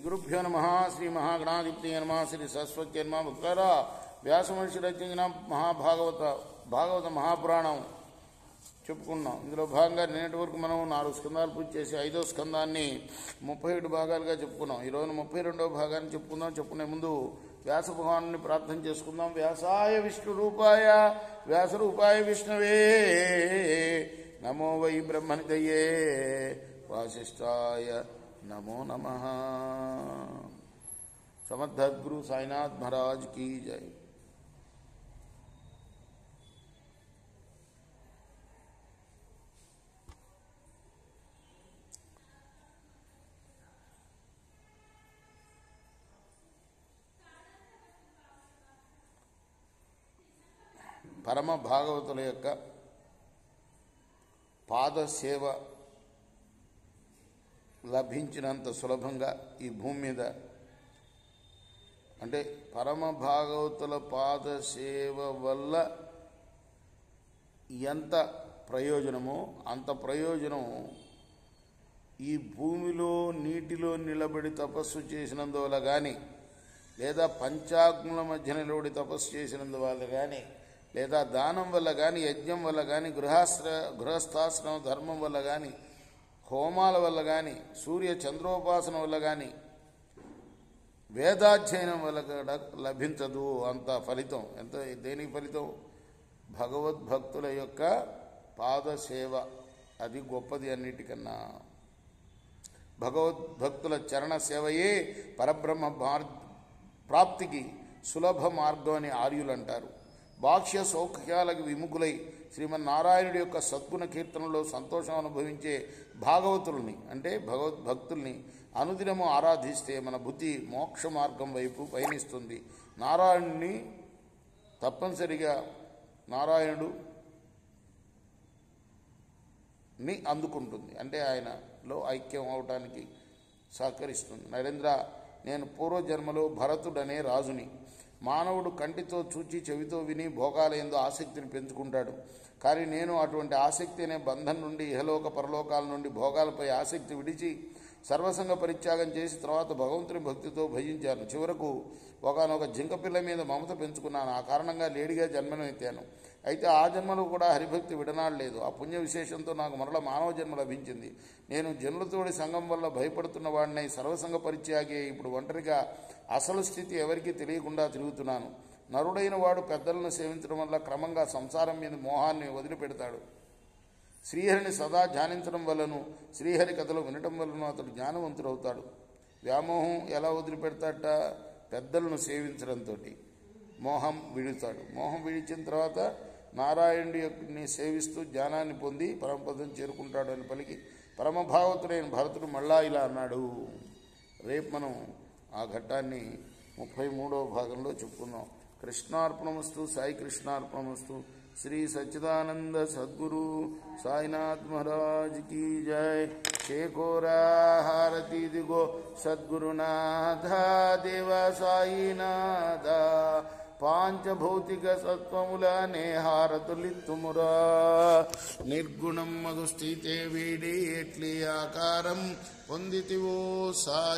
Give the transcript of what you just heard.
గురుభ్యో నమః. శ్రీ మహాగణాధిపతి నమః. శ్రీ సరస్వతి నమః. భక్తులారా, వ్యాస మహర్షి రచించిన భాగవత మహాపురాణం చెప్పుకున్నాం. ఇందులో భాగంగా నిన్నటి వరకు మనం 4 స్కందాలు పూర్తి చేసి 5వ స్కందాన్ని 37 భాగాలుగా చెప్పుకున్నాం. ఈరోజు 32వ భాగాన్ని చెప్పుకుందాం. చెప్పుకునే ముందు వ్యాస భగవాను ప్రార్థన చేసుకుందాం. వ్యాసాయ విష్ణు రూపాయ వ్యాస రూపాయ విష్ణవే నమో వై బ్రహ్మనిధయే వాసిష్ఠాయ నమో నమః. సమర్థద్గురు సాయినాథ్ మహారాజ్ की जय. పరమ భాగవతుల యొక్క పాదసేవ లభించినంత సులభంగా ఈ భూమి మీద, అంటే పరమ భాగవతుల పాదసేవ వల్ల ఎంత ప్రయోజనమో అంత ప్రయోజనం ఈ భూమిలో నీటిలో నిలబడి తపస్సు చేసినందువల్ల కానీ, లేదా పంచాగ్నుల మధ్య నిలబడి తపస్సు చేసినందువల్ల కానీ, లేదా దానం వల్ల కానీ, యజ్ఞం వల్ల కానీ, గృహస్థాశ్రమ ధర్మం వల్ల కానీ, హోమాల వల్ల కానీ, సూర్య చంద్రోపాసన వల్ల కానీ, వేదాధ్యయనం వల్ల కూడా లభించదు అంత ఫలితం. ఎంత దేనికి ఫలితం? భగవద్భక్తుల యొక్క పాదసేవ, అది గొప్పది అన్నిటికన్నా. భగవద్భక్తుల చరణ సేవయే పరబ్రహ్మ ప్రాప్తికి సులభ మార్గం అని ఆర్యులు అంటారు. బాహ్య సౌఖ్యాలకు విముఖులై శ్రీమన్నారాయణుడి యొక్క సద్గుణ కీర్తనలో సంతోషం అనుభవించే భాగవతుల్ని, అంటే భగవద్భక్తుల్ని అనుదినము ఆరాధిస్తే మన బుద్ధి మోక్ష మార్గం వైపు పయనిస్తుంది. నారాయణుని తప్పనిసరిగా నారాయణుడిని అందుకుంటుంది, అంటే ఆయనలో ఐక్యం అవటానికి సహకరిస్తుంది. నరేంద్ర, నేను పూర్వజన్మలో భరతుడనే రాజుని. మానవుడు కంటితో చూచి చెవితో విని భోగాలయందు ఆసక్తిని పెంచుకుంటాడు. కానీ నేను అటువంటి ఆసక్తి అనే బంధం నుండి, ఇహలోక పరలోకాల నుండి భోగాలపై ఆసక్తి విడిచి సర్వసంగ పరిత్యాగం చేసి తర్వాత భగవంతుని భక్తితో భజించాను. చివరకు ఒకనొక జింకపిల్ల మీద మమత పెంచుకున్నాను. ఆ కారణంగా లేడిగా జన్మనెత్తాను. అయితే ఆ జన్మలో కూడా హరిభక్తి విడనాడలేదు. ఆ పుణ్య విశేషంతో నాకు మరల మానవ జన్మ లభించింది. నేను జనులతోడి సంఘం వల్ల భయపడుతున్న వాడినై సర్వసంగ పరిత్యాగి ఇప్పుడు ఒంటరిగా అసలు స్థితి ఎవరికీ తెలియకుండా తిరుగుతున్నాను. నరుడైన వాడు పెద్దలను సేవించడం వల్ల క్రమంగా సంసారం మీద మోహాన్ని వదిలిపెడతాడు. శ్రీహరిని సదా ధ్యానించడం వల్లను, శ్రీహరి కథలు వినటం వలన అతడు జ్ఞానవంతుడవుతాడు. వ్యామోహం ఎలా వదిలిపెడతాడట? పెద్దలను సేవించడంతో మోహం విడుతాడు. మోహం విడిచిన తర్వాత నారాయణుడిని సేవిస్తూ జ్ఞానాన్ని పొంది పరమపదం చేరుకుంటాడు అని పలికి పరమభాగవతుడైన భరతుడు మళ్ళా ఇలా అన్నాడు. రేపు మనం ఆ ఘట్టాన్ని 33వ భాగంలో చెప్పుకుందాం. కృష్ణార్పణమస్తు. సాయి కృష్ణార్పణమస్తు. శ్రీ సచ్చిదానంద సద్గురు సాయినాథ్ మహారాజ్ की जय. शेखोरा हारती दिगो सद्गुरुनाथ देव साईनाथ. పాంచభౌతిక సత్వములనే హారతులిత్తుమురా. నిర్గుణం మధుస్థితే వీడి ఎట్లి ఆకారం పొందితివో సాయి.